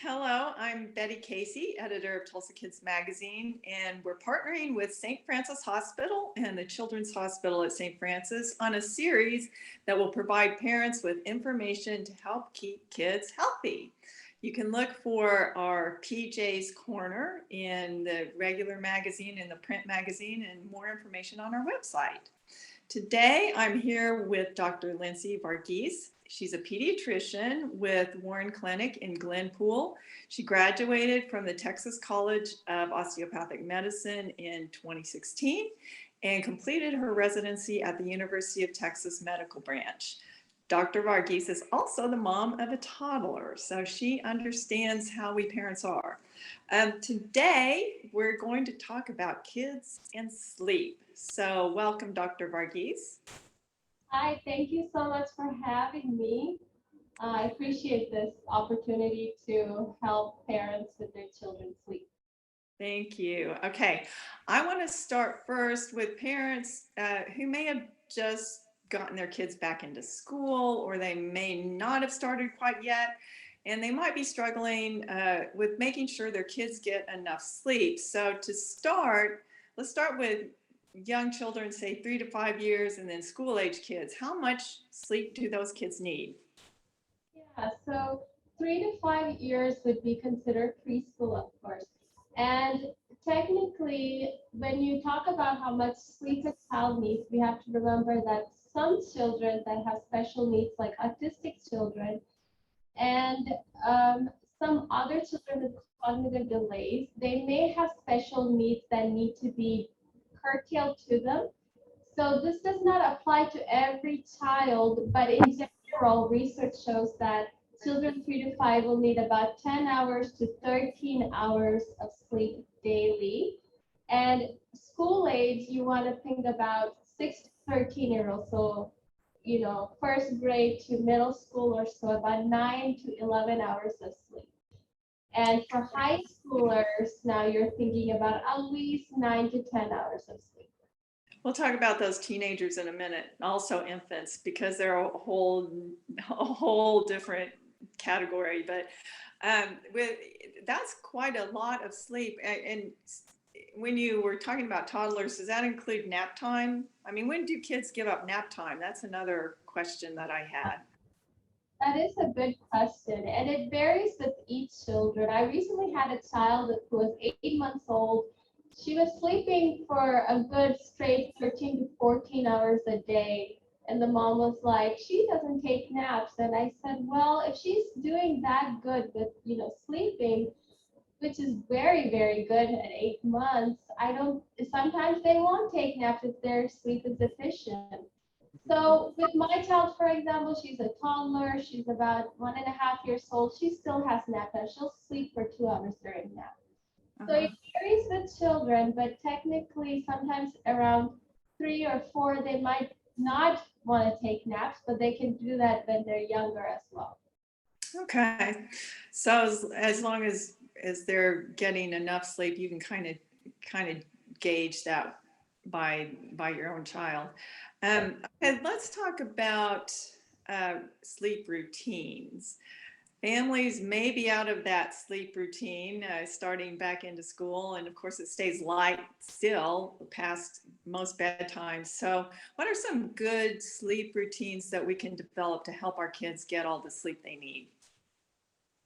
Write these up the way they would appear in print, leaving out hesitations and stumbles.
Hello, I'm Betty Casey, editor of TulsaKids magazine, and we're partnering with St. Francis Hospital and the Children's Hospital at St. Francis on a series that will provide parents with information to help keep kids healthy. You can look for our PJ's Corner in the regular magazine, in the print magazine, and more information on our website. Today, I'm here with Dr. Lincy Varghese. She's a pediatrician with Warren Clinic in Glenpool. She graduated from the Texas College of Osteopathic Medicine in 2016 and completed her residency at the University of Texas Medical Branch. Dr. Varghese is also the mom of a toddler, so she understands how we parents are. Today, we're going to talk about kids and sleep. So welcome, Dr. Varghese. Hi, thank you so much for having me. I appreciate this opportunity to help parents with their children's sleep. Thank you. Okay, I want to start first with parents who may have just gotten their kids back into school, or they may not have started quite yet, and they might be struggling with making sure their kids get enough sleep. So to start, let's start with young children, say 3 to 5 years, and then school age kids. How much sleep do those kids need? Yeah, so 3 to 5 years would be considered preschool, of course. And technically, when you talk about how much sleep a child needs, we have to remember that some children that have special needs, like autistic children, and some other children with cognitive delays, they may have special needs that need to be curtailed to them. So this does not apply to every child, but in general, research shows that children 3 to 5 will need about 10 hours to 13 hours of sleep daily. And school age, you want to think about 6 to 13-year-olds. So, first grade to middle school or so, about 9 to 11 hours of sleep. And for high schoolers, now you're thinking about at least 9 to 10 hours of sleep. We'll talk about those teenagers in a minute, also infants, because they're a whole different category. But that's quite a lot of sleep. And when you were talking about toddlers, does that include nap time? I mean, when do kids give up nap time? That's another question that I had. That is a good question, and it varies with each children. I recently had a child who was 8 months old. She was sleeping for a good straight 13 to 14 hours a day, and the mom was like, she doesn't take naps. And I said, well, if she's doing that good with sleeping, which is very, very good at 8 months, sometimes they won't take naps if their sleep is deficient. So with my child, for example, she's a toddler. She's about 1.5 years old. She still has nap time. She'll sleep for 2 hours during nap. So it varies with children, but technically sometimes around 3 or 4, they might not want to take naps, but they can do that when they're younger as well. Okay, so as long as they're getting enough sleep, you can kind of gauge that by your own child. And let's talk about sleep routines. Families may be out of that sleep routine starting back into school, and of course it stays light still past most bedtimes. So what are some good sleep routines that we can develop to help our kids get all the sleep they need?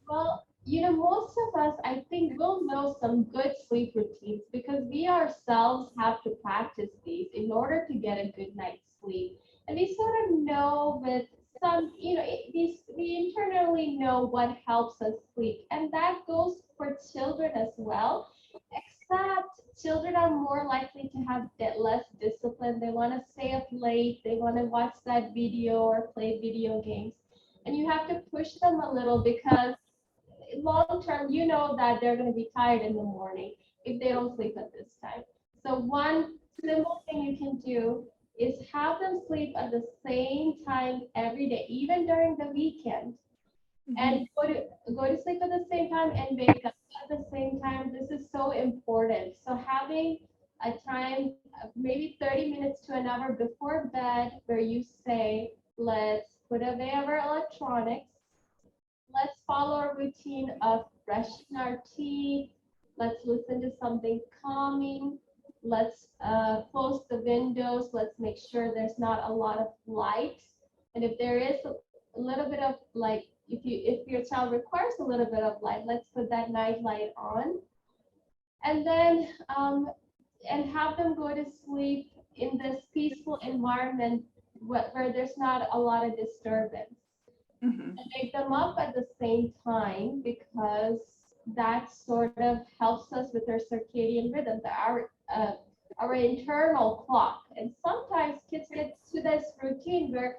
Well, most of us, I think, will know some good sleep routines because we ourselves have to practice these in order to get a good night's sleep. And we sort of know with some, we internally know what helps us sleep. And that goes for children as well, except children are more likely to have less discipline. They want to stay up late, they want to watch that video or play video games. And you have to push them a little because long term, you know that they're going to be tired in the morning if they don't sleep at this time. So one simple thing you can do is have them sleep at the same time every day, even during the weekend, and go to sleep at the same time and wake up at the same time. This is so important. So having a time, maybe 30 minutes to an hour before bed, where you say, let's put away our electronics. Let's follow a routine of brushing make sure there's not a lot of light. And if there is a little bit of like, if your child requires a little bit of light, let's put that night light on. And then and have them go to sleep in this peaceful environment where there's not a lot of disturbance. Mhm. And wake them up at the same time, because that sort of helps us with our circadian rhythm, our internal clock. And sometimes kids get to this routine where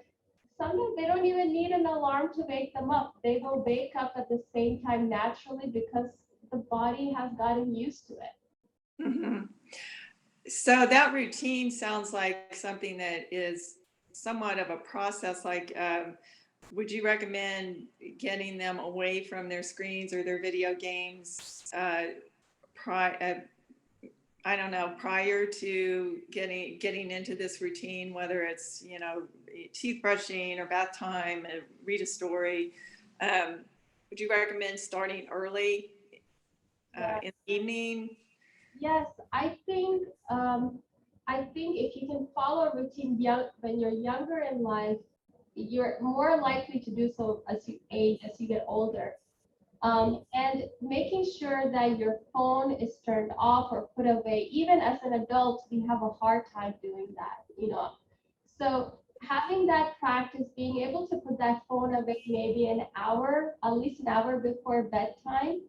sometimes they don't even need an alarm to wake them up. They will wake up at the same time naturally because the body has gotten used to it. Mhm. So that routine sounds like something that is somewhat of a process. Like, would you recommend getting them away from their screens or their video games I don't know, prior to getting into this routine, whether it's, teeth brushing or bath time, read a story? Would you recommend starting early Yeah. in the evening? Yes, I think if you can follow a routine when you're younger in life, you're more likely to do so as you age, as you get older. And making sure that your phone is turned off or put away. Even as an adult, we have a hard time doing that. So having that practice, being able to put that phone away maybe an hour, at least an hour before bedtime,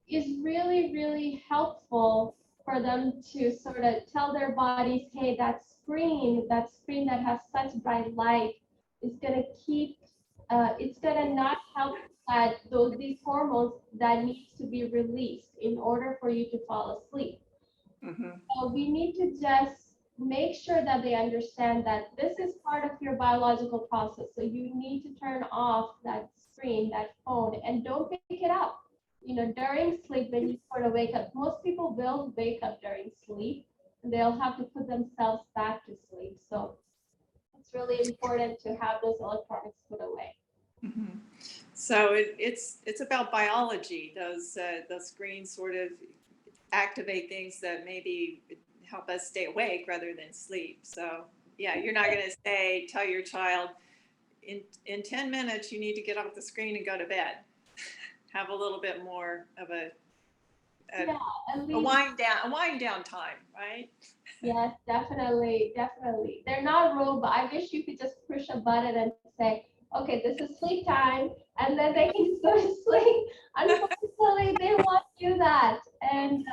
is really, really helpful for them to sort of tell their bodies, hey, that screen that has such bright light is going to it's going to not help these hormones that needs to be released in order for you to fall asleep. Mhm. So we need to just make sure that they understand that this is part of your biological process. So you need to turn off that screen, that phone, and don't pick it up. During sleep, when you sort of wake up, most people will wake up during sleep, and they'll have to put themselves back to sleep. So it's really important to have those electronics put away. Mhm. So it's about biology. Those screens sort of activate things that maybe help us stay awake rather than sleep. So yeah, you're not going to tell your child in 10 minutes you need to get off the screen and go to bed. Have a little bit more of Yeah, at a least. wind down time, right? Yes, definitely, definitely. They're not robot. I wish you could just push a button and say, okay, this is sleep time, and then they can just go to sleep. Unfortunately, they won't do that. And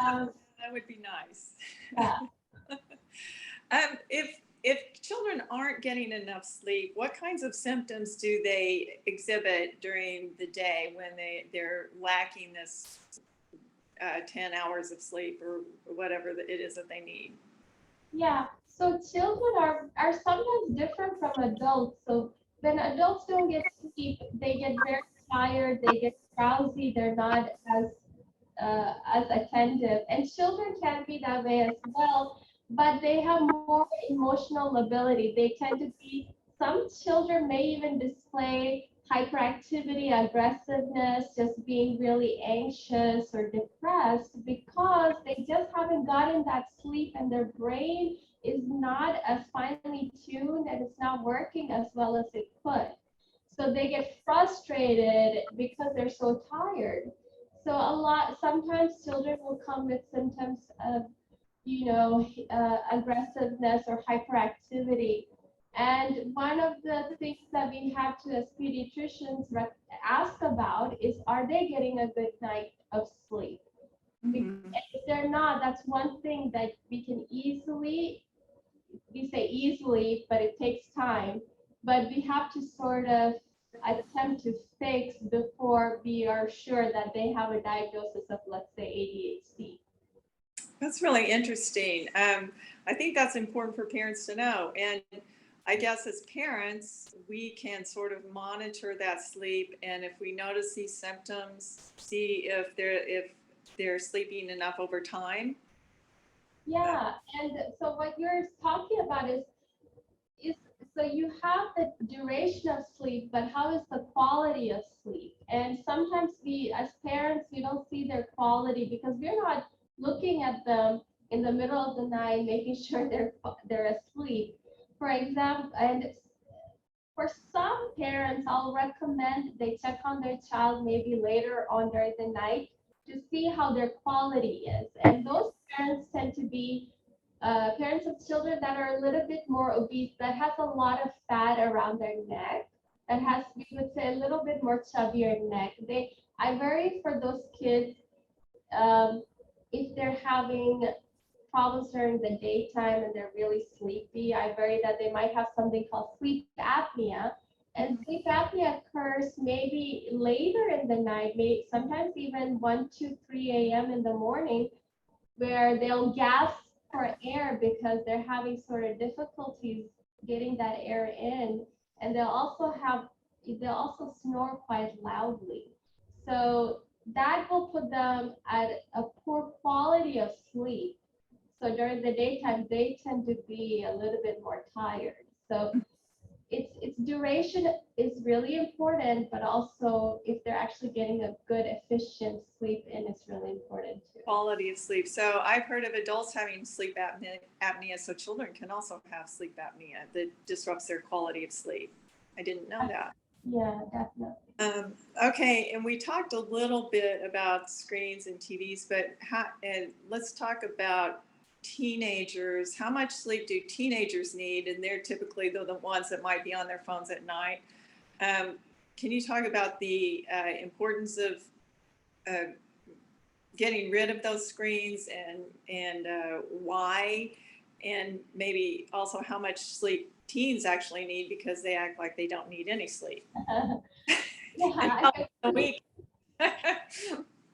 That would be nice. yeah, If children aren't getting enough sleep, what kinds of symptoms do they exhibit during the day when they're lacking this 10 hours of sleep or whatever it is that they need? yeah. So children are sometimes different from adults. So when adults don't get sleep, they get very tired, they get drowsy, they're not as attentive. And children can be that way as well, but they have more emotional ability. They tend to be, some children may even display hyperactivity, aggressiveness, just being really anxious or depressed because they just haven't gotten that sleep and their brain is not as finely tuned and it's not working as well as it could. So they get frustrated because they're so tired. So sometimes children will come with symptoms of, aggressiveness or hyperactivity. And one of the things that we have to, as pediatricians, ask about is, are they getting a good night of sleep? Because Mm-hmm. if they're not, that's one thing that we say easily, but it takes time. But we have to sort of attempt to fix before we are sure that they have a diagnosis of, let's say, ADHD. That's really interesting. I think that's important for parents to know. And I guess as parents, we can sort of monitor that sleep. And if we notice these symptoms, see if they're sleeping enough over time. Yeah, and so what you're talking about is so you have the duration of sleep, but how is the quality of sleep? And sometimes we, as parents, we don't see their quality because we're not looking at them in the middle of the night, making sure they're asleep. For example, and for some parents, I'll recommend they check on their child maybe later on during the night to see how their quality is. And those parents tend to be parents of children that are a little bit more obese, that has a lot of fat around their neck, that has, we would say, a little bit more chubbier neck. I worry for those kids if they're having problems during the daytime and they're really sleepy. I worry that they might have something called sleep apnea. And sleep apnea occurs maybe later in the night, maybe sometimes even 1, 2, 3 a.m. in the morning, where they'll gasp for air because they're having sort of difficulties getting that air in. And they'll also snore quite loudly. So that will put them at a poor quality of sleep. So during the daytime, they tend to be a little bit more tired. So its duration is really important, but also if they're actually getting a good, efficient sleep in, it's really important too. Quality of sleep. So I've heard of adults having sleep apnea, so children can also have sleep apnea that disrupts their quality of sleep. I didn't know that. Yeah, definitely. Okay, and we talked a little bit about screens and TVs, but let's talk about teenagers. How much sleep do teenagers need? And they're typically the ones that might be on their phones at night. Can you talk about the importance of getting rid of those screens and why, and maybe also how much sleep teens actually need, because they act like they don't need any sleep. Yeah, A week.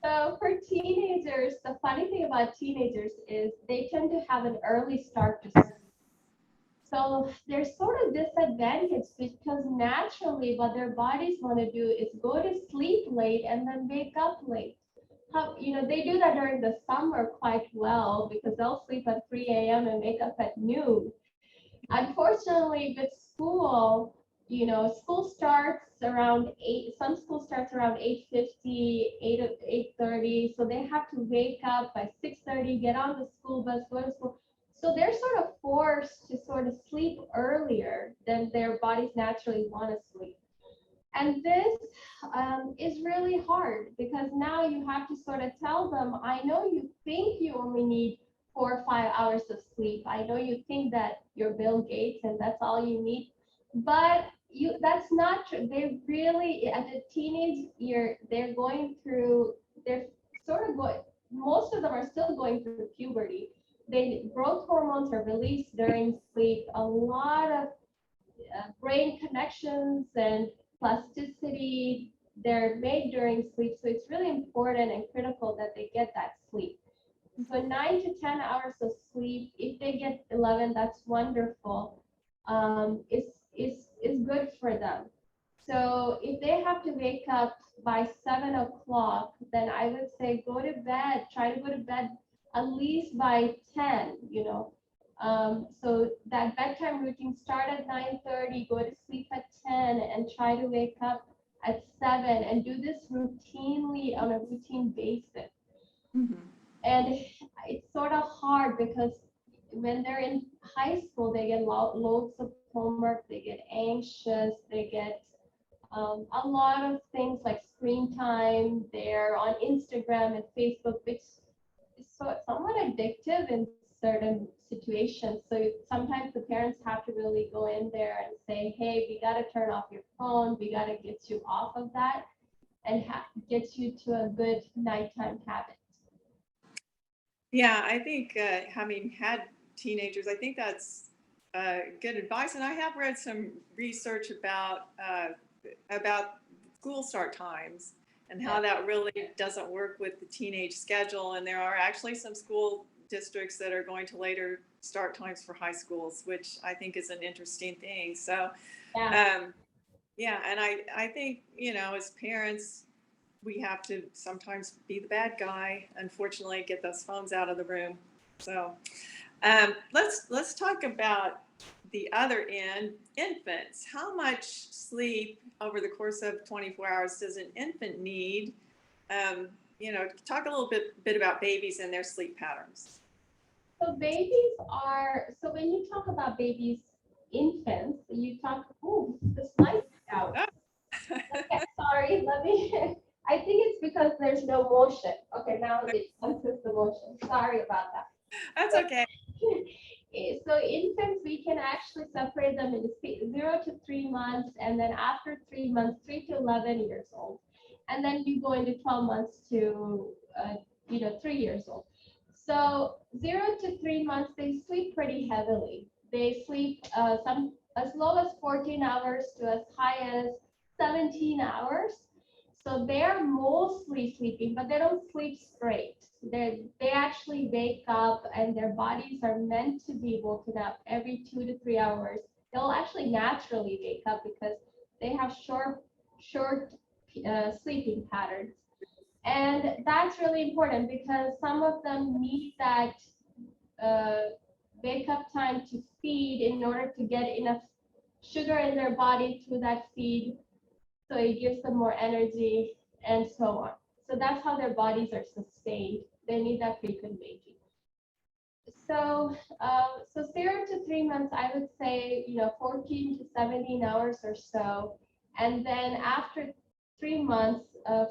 so for teenagers, the funny thing about teenagers is they tend to have an early start to school. So there's sort of disadvantage because naturally what their bodies want to do is go to sleep late and then wake up late. They do that during the summer quite well because they'll sleep at 3 a.m. and wake up at noon. Unfortunately, with school, school starts around 8, some school starts around 8:50, 8:30, so they have to wake up by 6:30, get on the school bus, go to school. So they're sort of forced to sort of sleep earlier than their bodies naturally want to sleep. And this is really hard because now you have to sort of tell them, I know you think you only need 4 or 5 hours of sleep. I know you think that you're Bill Gates and that's all you need, but that's not true. They really, at the teenage year, they're sort of going, most of them are still going through puberty. Growth hormones are released during sleep. A lot of brain connections and plasticity, they're made during sleep. So it's really important and critical that they get that sleep. So 9 to 10 hours of sleep, if they get 11, that's wonderful. Is good for them. So if they have to wake up by 7 o'clock, then I would say go to bed, try to go to bed at least by 10, so that bedtime routine, start at 9:30, go to sleep at 10, and try to wake up at 7, and do this routinely on a routine basis. Mm-hmm. And it's sort of hard because when they're in high school, they get loads of homework, they get anxious, they get a lot of things like screen time. They're on Instagram and Facebook, which is somewhat addictive in certain situations. So sometimes the parents have to really go in there and say, hey, we got to turn off your phone. We got to get you off of that and get you to a good nighttime habit. Yeah, I think having had teenagers, I think that's good advice. And I have read some research about school start times and how that really doesn't work with the teenage schedule. And there are actually some school districts that are going to later start times for high schools, which I think is an interesting thing. So, yeah, and I think, as parents, we have to sometimes be the bad guy, unfortunately, get those phones out of the room. So let's talk about the other end, infants. How much sleep over the course of 24 hours does an infant need? Talk a little bit about babies and their sleep patterns. So when you talk about babies, infants, you talk, oh, the slide's out. Okay, sorry, let me, I think it's because there's no motion. Okay, now it senses the motion. Sorry about that. That's okay. So infants, we can actually separate them into 0 to 3 months, and then after 3 months, 3 to 11 years old. And then you go into 12 months to, 3 years old. So 0 to 3 months, they sleep pretty heavily. They sleep some as low as 14 hours to as high as 17 hours. So they're mostly sleeping, but they don't sleep straight. They actually wake up, and their bodies are meant to be woken up every 2 to 3 hours. They'll actually naturally wake up because they have short sleeping patterns. And that's really important because some of them need that wake up time to feed in order to get enough sugar in their body through that feed, so it gives them more energy and so on. So that's how their bodies are sustained. They need that frequent waking. So, 0 to 3 months, I would say, 14 to 17 hours or so. And then after 3 months,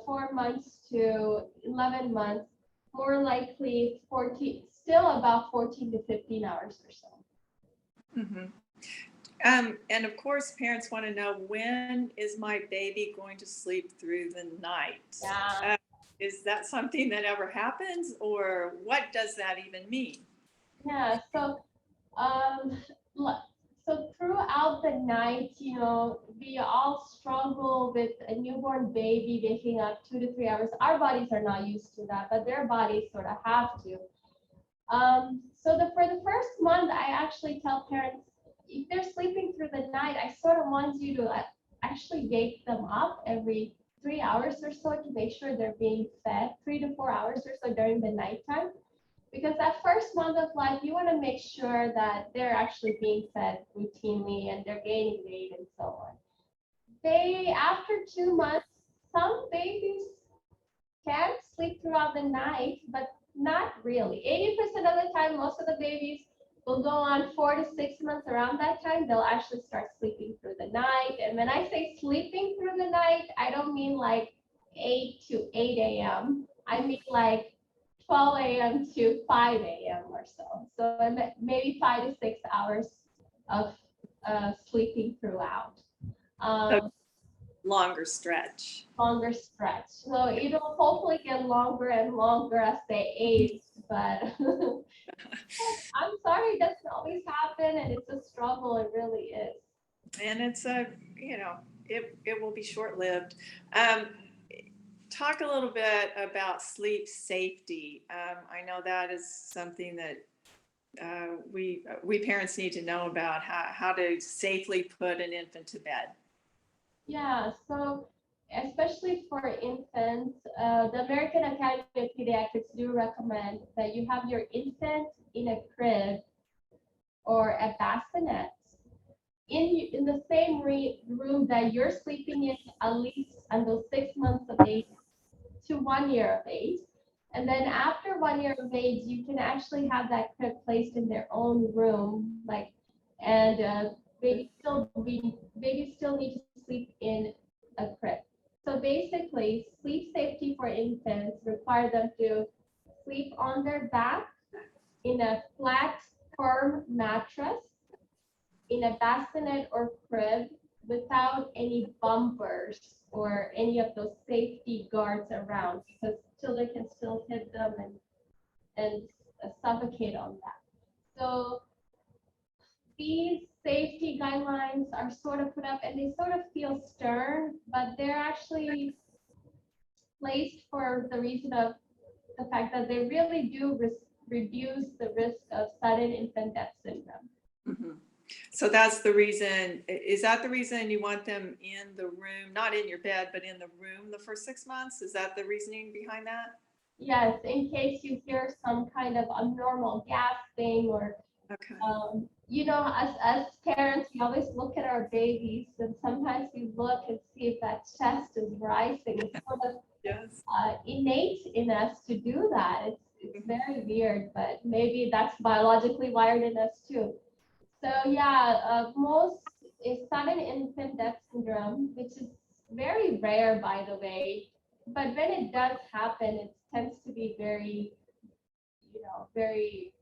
4 months to 11 months, more likely 14, still about 14 to 15 hours or so. Mm-hmm. And of course, parents want to know, when is my baby going to sleep through the night? Yeah. Is that something that ever happens, or what does that even mean? Yeah. So throughout the night, we all struggle with a newborn baby waking up 2 to 3 hours. Our bodies are not used to that, but their bodies sort of have to. For the first month, I actually tell parents, if they're sleeping through the night, I sort of want you to actually wake them up every 3 hours or so to make sure they're being fed, 3 to 4 hours or so during the nighttime. Because that first month of life, you want to make sure that they're actually being fed routinely and they're gaining weight and so on. After 2 months, some babies can sleep throughout the night, but not really. 80% of the time, most of the babies will go on 4 to 6 months. Around that time, they'll actually start sleeping through the night. And when I say sleeping through the night, I don't mean like 8 to 8 a.m. I mean like 12 a.m. to 5 a.m. or so. So maybe 5 to 6 hours of sleeping throughout. Longer stretch. Longer stretch. So it'll hopefully get longer and longer as they age, but I'm sorry, it doesn't always happen, and it's a struggle. It really is. And it's it will be short-lived. Talk a little bit about sleep safety. I know that is something that we parents need to know about, how to safely put an infant to bed. Yeah, so especially for infants, the American Academy of Pediatrics do recommend that you have your infant in a crib or a bassinet in the same room that you're sleeping in, at least until 6 months of age to 1 year of age. And then after 1 year of age, you can actually have that crib placed in their own room, babies still need to sleep in a crib. So basically, sleep safety for infants require them to sleep on their back in a flat, firm mattress, in a bassinet or crib, without any bumpers or any of those safety guards around, because children can still hit them and suffocate on that. So these safety guidelines are sort of put up, and they sort of feel stern, but they're actually placed for the reason of the fact that they really do reduce the risk of sudden infant death syndrome. Mm-hmm. So that's the reason. Is that the reason you want them in the room, not in your bed, but in the room the first 6 months? Is that the reasoning behind that? Yes, in case you hear some kind of abnormal gasping or, okay. As parents, we always look at our babies, and sometimes we look and see if that chest is rising. It's sort of yes. Innate in us to do that. It's very weird, but maybe that's biologically wired in us too. So yeah, most is sudden infant death syndrome, which is very rare, by the way. But when it does happen, it tends to be very, very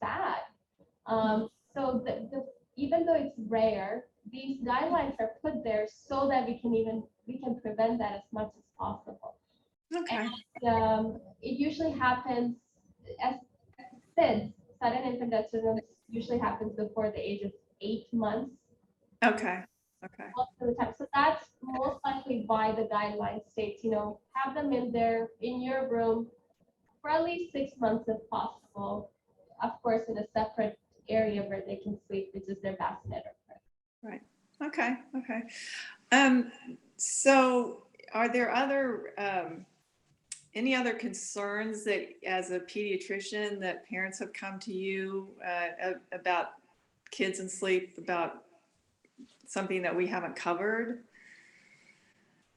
sad. So even though it's rare, these guidelines are put there so that we can prevent that as much as possible. Okay. It usually happens as SIDS, sudden infant death syndrome, usually happens before the age of 8 months Okay. Okay. most of the time. So that's most likely why the guidelines states, have them in there in your room for at least 6 months if possible. Of course, in a separate area where they can sleep, which is their bassinet or crib. Right. Okay. Okay. Um, so are there any other concerns that as a pediatrician that parents have come to you about kids and sleep, about something that we haven't covered?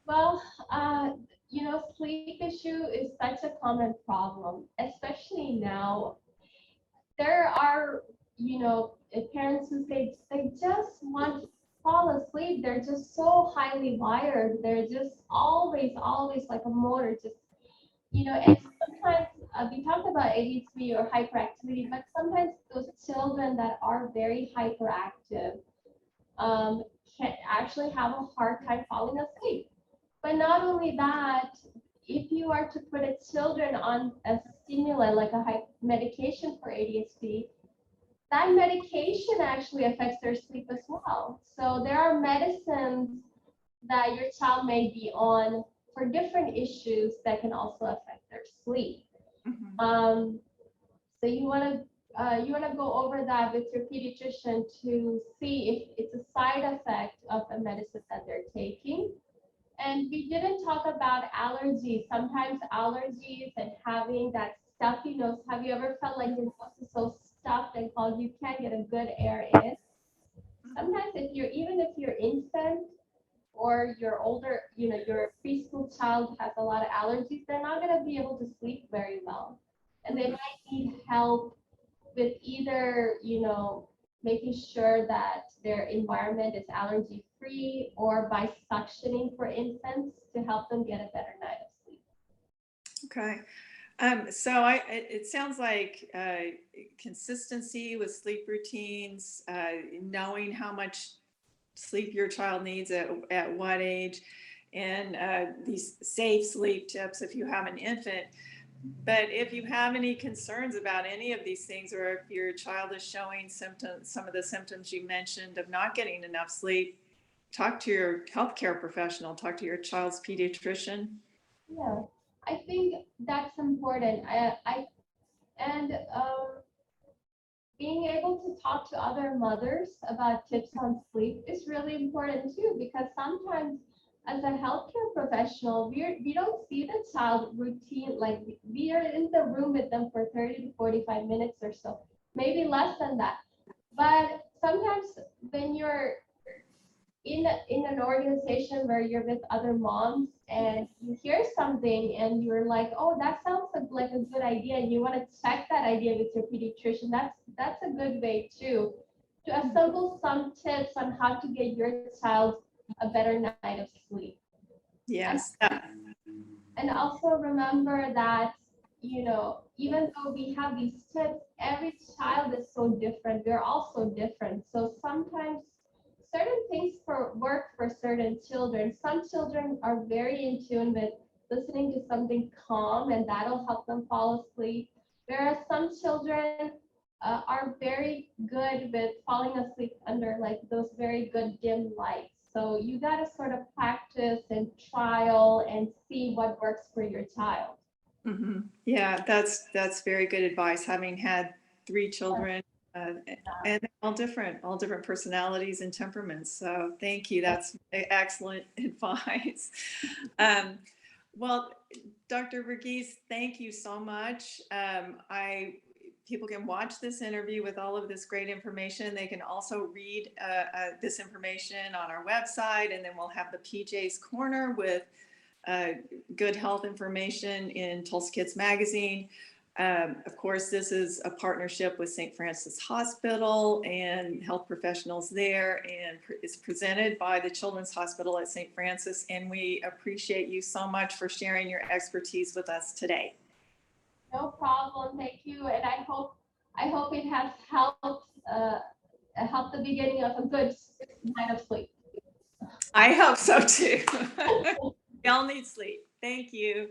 Well, sleep issue is such a common problem, especially now. There are, parents who say they just want to fall asleep. They're just so highly wired. They're just always like a motor, just, and sometimes we talked about ADHD or hyperactivity, but sometimes those children that are very hyperactive um, can actually have a hard time falling asleep. But not only that, if you are to put a children on a stimulant like a medication for ADHD, that medication actually affects their sleep as well. So there are medicines that your child may be on for different issues that can also affect their sleep. Mhm. Um, so you want to go over that with your pediatrician to see if it's a side effect of a medicine that they're taking. And we didn't talk about allergies. Sometimes allergies and having that stuffy nose. Have you ever felt like your nose is so stuffed and cold you can't get a good air in? Sometimes even if you're infant or you're older, your preschool child has a lot of allergies, they're not going to be able to sleep very well. And they might need help with either, making sure that their environment is allergy free or by suctioning for infants to help them get a better night of sleep. Okay. It sounds like consistency with sleep routines, knowing how much sleep your child needs at what age, and these safe sleep tips if you have an infant. But if you have any concerns about any of these things, or if your child is showing symptoms, some of the symptoms you mentioned of not getting enough sleep, talk to your healthcare professional, talk to your child's pediatrician. Yeah, I think that's important. And being able to talk to other mothers about tips on sleep is really important too, because sometimes as a healthcare professional, we don't see the child routine, like we are in the room with them for 30 to 45 minutes or so, maybe less than that. But sometimes when you're in an organization where you're with other moms and you hear something and you're like, oh, that sounds like a good idea, and you want to check that idea with your pediatrician, that's a good way too to assemble some tips on how to get your child a better night of sleep. and Yes. and also remember that, even though we have these tips, every child is so different. We're all so different. So sometimes certain things for work for certain children. Some children are very in tune with listening to something calm and that'll help them fall asleep. Whereas some children are very good with falling asleep under like those very good dim lights. So you got to sort of practice and trial and see what works for your child. Hmm. Yeah, that's very good advice. Having had three children, and they're all different personalities and temperaments. So thank you. That's excellent advice. Um, well, Dr. Verghese, thank you so much. I People can watch this interview with all of this great information. They can also read this information on our website, and then we'll have the PJ's Corner with uh, good health information in TulsaKids magazine. Of course, this is a partnership with St. Francis Hospital and health professionals there, and is presented by the Children's Hospital at St. Francis. And we appreciate you so much for sharing your expertise with us today. No problem. Thank you. And I hope it has helped the beginning of a good night of sleep. I hope so too. We all need sleep. Thank you.